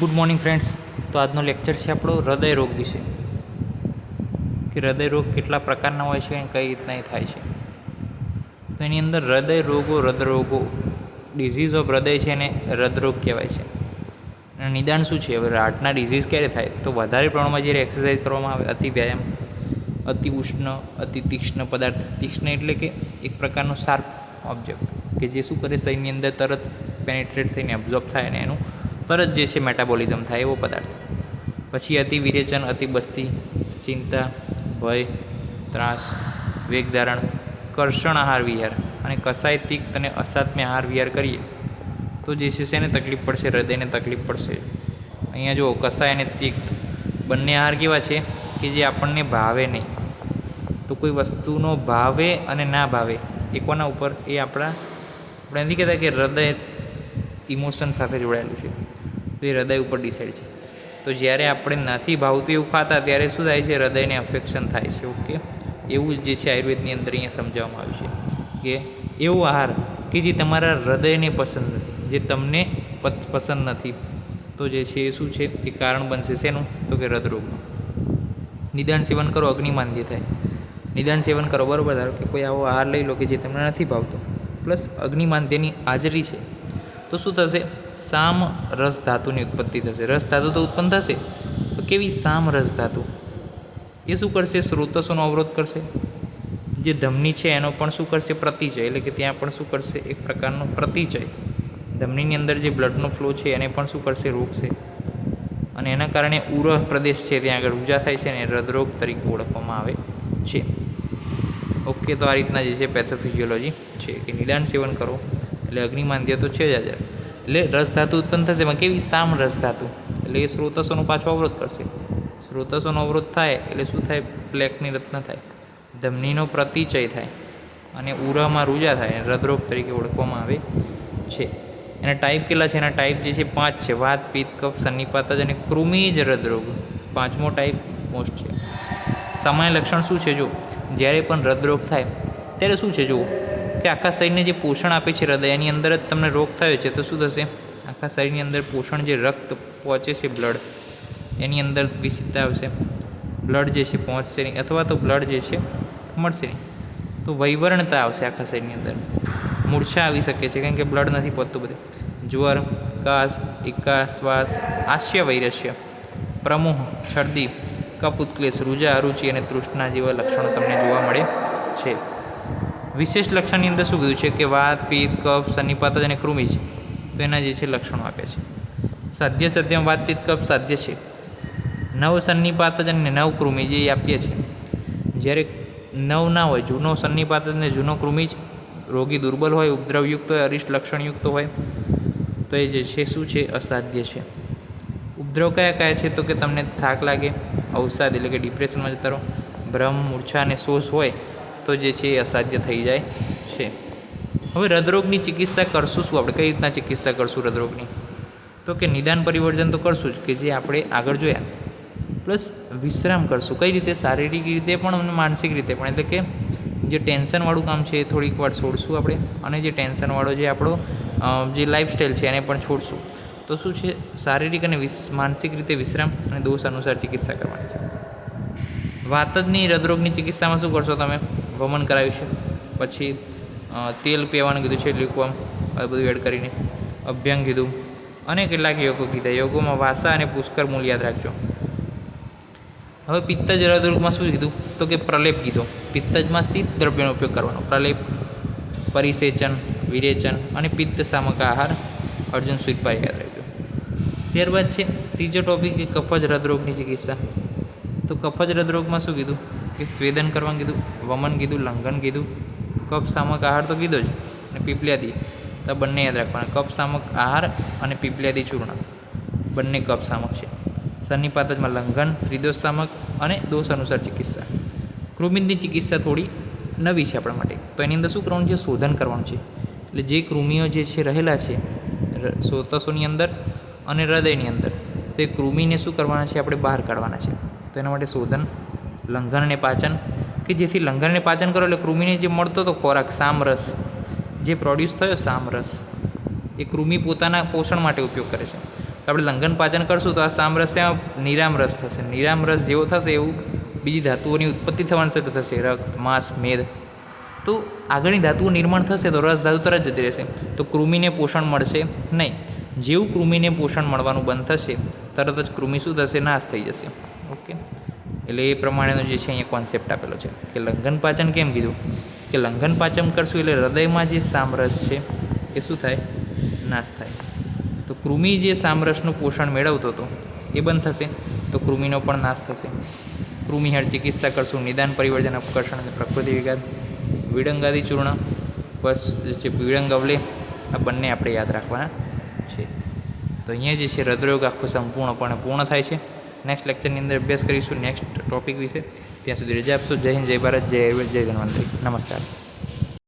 Good morning friends. તો આજનો lecture છે આપણો હૃદય રોગ વિશે, કે હૃદય રોગ કેટલા પ્રકારના હોય છે અને કઈ રીતના એ થાય છે. તો એની અંદર હૃદરોગો ડિઝીઝ ઓફ હૃદય છે એને હૃદરોગ કહેવાય છે. અને નિદાન શું છે? હવે હાર્ટના ડિઝીઝ ક્યારે થાય? તો વધારે પ્રમાણમાં જ્યારે એક્સરસાઇઝ કરવામાં આવે, અતિ વ્યાયામ, અતિ ઉષ્ણ, અતિ તીક્ષ્ણ પદાર્થ. તીક્ષ્ણ એટલે કે એક પ્રકારનો શાર્પ ઓબ્જેક્ટ કે જે શું કરે, શરીરની અંદર તરત પેનેટ્રેટ થઈને એબ્ઝોર્બ થાય અને એનું તરત જે છે મેટાબોલિઝમ થાય એવો પદાર્થ. પછી અતિ વિરેચન, અતિ બસ્તી, ચિંતા, ભય, ત્રાસ, વેગધારણ, કર્ષણ આહાર વિહાર અને કસાય તિક્ત અને અસાત્મ્ય આહાર વિહાર કરીએ તો જે છે એને તકલીફ પડશે, હૃદયને તકલીફ પડશે. અહીંયા જુઓ, કસાય અને તિક્ત બંને આહાર કેવા છે કે જે આપણને ભાવે નહીં. તો કોઈ વસ્તુનો ભાવે અને ના ભાવે એ કોના ઉપર? એ આપણે નથી કહેતા કે હૃદય ઇમોશન સાથે જોડાયેલું છે, તો એ હૃદય ઉપર ડિસાઇડ છે. તો જ્યારે આપણે નથી ભાવતું એવું ખાતા ત્યારે શું થાય છે? હૃદયને અફેક્શન થાય છે. ઓકે, એવું જ જે છે આયુર્વેદની અંદર અહીંયા સમજાવવામાં આવ્યું છે કે એવો આહાર કે જે તમારા હૃદયને પસંદ નથી, જે તમને પસંદ નથી, તો જે છે એ શું છે? એ કારણ બનશે શેનું? તો કે હૃદરોગનું. નિદાન સેવન કરો, અગ્નિમાંદ્ય થાય. નિદાન સેવન કરો, બરાબર. ધારો કે કોઈ આવો આહાર લઈ લો કે જે તમને નથી ભાવતો, પ્લસ અગ્નિમાંદ્યની હાજરી છે, તો શું થશે? સામ રસ ધાતુની ઉત્પત્તિ થશે. રસ ધાતુ તો ઉત્પન્ન થશે, તો કેવી? સામ રસ ધાતુ. એ શું કરશે? સ્રોતસોનો અવરોધ કરશે. જે ધમની છે એનો પણ શું કરશે? પ્રતિચય, એટલે કે ત્યાં પણ શું કરશે? એક પ્રકારનો પ્રતિચય. ધમનીની અંદર જે બ્લડનો ફ્લો છે એને પણ શું કરશે? રોકશે. અને એના કારણે ઉરહ પ્રદેશ છે ત્યાં આગળ ઊંચા થાય છે અને હૃદરોગ તરીકે ઓળખવામાં આવે છે. ઓકે, તો આ રીતના જે છે પેથોફિઝિયોલોજી છે કે નિદાન સેવન કરો એટલે અગ્નિમાંદ્ય તો છે જ હાજર. એટલે રસ ધાતુ ઉત્પન્ન થશે, એમાં કેવી? સામ રસ ધાતુ. એટલે એ સ્રોતસોનો પાછો અવરોધ કરશે. સ્રોતસોનો અવરોધ થાય એટલે શું થાય? પ્લેકની રચના થાય, ધમનીનો પ્રતિચય થાય અને ઉરહમાં રૂજા થાય, હૃદરોગ તરીકે ઓળખવામાં આવે છે. એના ટાઈપ કેટલા છે? એના ટાઈપ જે છે 5 છે: વાત, પિત્ત, કફ, સન્નિપાતજ અને કૃમિજ હૃદરોગ. 5મો ટાઈપ મોસ્ટ છે. સામાન્ય લક્ષણ શું છે? જો જ્યારે પણ હૃદરોગ થાય ત્યારે શું છે? જુઓ કે આખા શરીરને જે પોષણ આપે છે હૃદય, એની અંદર જ તમને રોગ થયો છે, તો શું થશે? આખા શરીરની અંદર પોષણ, જે રક્ત પહોંચે છે, બ્લડ, એની અંદર વિશિષ્ટતા આવશે. બ્લડ જે છે પહોંચશે નહીં, અથવા તો બ્લડ જે છે મળશે નહીં, તો વૈવરણતા આવશે આખા શરીરની અંદર. મૂર્છા આવી શકે છે, કારણ કે બ્લડ નથી પહોંચતું બધે. જ્વર, કાસ, એકા શ્વાસ, આસ્ય વૈરસ્ય, પ્રમોહ, શરદી, કફ ઉત્કલેશ, રૂજા, અરુચિ અને તૃષ્ણા જેવા લક્ષણો તમને જોવા મળે છે. વિશેષ લક્ષણની અંદર શું કીધું છે? કે વાત, પિત્ત, કફ, સન્નિપાતજ અને કૃમિજ, તો એના જે છે લક્ષણો આપ્યા છે. સાધ્ય સદ્યમ વાત, પિત્ત, કફ સાધ્ય છે. નવ સન્નિપાતજ અને નવ કૃમિજ એ આપીએ છે. જ્યારે નવ ના હોય, જૂનો સન્નિપાતજ અને જૂનો કૃમિજ, રોગી દુર્બલ હોય, ઉપદ્રવયુક્ત હોય, અરિષ્ટ લક્ષણયુક્ત હોય, તો એ જે છે શું છે? અસાધ્ય છે. ઉપદ્રવ કયા કયા છે? તો કે તમને થાક લાગે, અવસાદ એટલે કે ડિપ્રેશનમાં જતા રહો, ભ્રમ, મૂર્છા અને શોષ હોય, તો જે છે એ અસાધ્ય થઈ જાય છે. હવે હૃદરોગની ચિકિત્સા કરશું શું આપણે? કઈ રીતના ચિકિત્સા કરશું હૃદરોગની? તો કે નિદાન પરિવર્તન તો કરશું જ, કે જે આપણે આગળ જોયા, પ્લસ વિશ્રામ કરશું. કઈ રીતે? શારીરિક રીતે પણ અને માનસિક રીતે પણ. એટલે કે જે ટેન્શનવાળું કામ છે એ થોડીક વાર છોડશું આપણે, અને જે ટેન્શનવાળો જે આપણો જે લાઈફસ્ટાઈલ છે એને પણ છોડશું. તો શું છે? શારીરિક અને માનસિક રીતે વિશ્રામ અને દોષ અનુસાર ચિકિત્સા કરવાની છે. વાતજની હૃદરોગની ચિકિત્સામાં શું કરશો તમે? વમન કરાવ્યું છે, પછી તેલ પીવાનું કીધું છે, લ્યુકવામ, આ બધું એડ કરીને અભ્યંગ કીધું, અને કેટલાક યોગો કીધા. યોગોમાં વાસા અને પુષ્કર મૂળ યાદ રાખજો. હવે પિત્તજ હૃદરોગમાં શું કીધું? તો કે પ્રલેપ કીધો. પિત્તજમાં શીત દ્રવ્યનો ઉપયોગ કરવાનો. પ્રલેપ, પરિસેચન, વિરેચન અને પિત્ત શામક આહાર. અર્જુન સુઈપાઈ યાદ રાખજો. ત્યારબાદ છે ત્રીજો ટોપિક, કે કફજ હૃદરોગની ચિકિત્સા. તો કફજ હૃદરોગમાં શું કીધું? કે સ્વેદન કરવાનું કીધું, વમન કીધું, લંઘન કીધું, કફ શામક આહાર તો કીધો જ, અને પીપલ્યાદી, તો બંને યાદ રાખવાના. કફ શામક આહાર અને પીપલ્યાદી ચૂર્ણ બંને કફ શામક છે. સન્નિપાતજમાં લંઘન, ત્રિદોષ શામક અને દોષ અનુસાર ચિકિત્સા. કૃમિજની ચિકિત્સા થોડી નવી છે આપણા માટે. તો એની અંદર શું કરવાનું છે? શોધન કરવાનું છે. એટલે જે કૃમિઓ જે છે રહેલા છે શ્રોતસોની અંદર અને હૃદયની અંદર, તો એ કૃમિને શું કરવાના છે? આપણે બહાર કાઢવાના છે. તો એના માટે શોધન, લંઘન અને પાચન, કે જેથી લંઘન અને પાચન કરો એટલે કૃમિને જે મળતો હતો ખોરાક, સામરસ જે પ્રોડ્યુસ થયો, સામરસ, એ કૃમિ પોતાના પોષણ માટે ઉપયોગ કરે છે. તો આપણે લંઘન પાચન કરશું તો આ સામરસ ત્યાં નિરામરસ થશે. નિરામરસ જેવો થશે એવું બીજી ધાતુઓની ઉત્પત્તિ થવાની શરૂ થશે, રક્ત, માંસ, મેદ. તો આગળની ધાતુઓ નિર્માણ થશે તો રસ ધાતુ તરત જતી રહેશે, તો કૃમિને પોષણ મળશે નહીં. જેવું કૃમિને પોષણ મળવાનું બંધ થશે તરત જ કૃમિ શું થશે? નાશ થઈ જશે. ઓકે, એટલે એ પ્રમાણેનો જે છે અહીંયા કોન્સેપ્ટ આપેલો છે કે લંઘન પાચન કેમ કીધું કે લંઘન પાચન કરશું એટલે હૃદયમાં જે સામરસ છે એ શું થાય? નાશ થાય. તો કૃમિ જે સામરસનું પોષણ મેળવતો હતો એ બંધ થશે તો કૃમિનો પણ નાશ થશે. કૃમિહેળ ચિકિત્સા કરશું, નિદાન, પરિવર્તન, અપકર્ષણ અને પ્રકૃતિ વિઘાત, વિડંગાદી ચૂર્ણ, બસ જે વિડંગ અવલે, આ બંને આપણે યાદ રાખવાના છે. તો અહીંયા જે છે હૃદયરોગ આખો સંપૂર્ણપણે પૂર્ણ થાય છે. નેક્સ્ટ લેક્ચરની અંદર અભ્યાસ કરીશું નેક્સ્ટ ટોપિક વિશે. ત્યાં સુધી રજા આપશો. જય હિન્દ, જય ભારત, જય આયુર્વેદ, જય ધન્વંતરી. નમસ્કાર.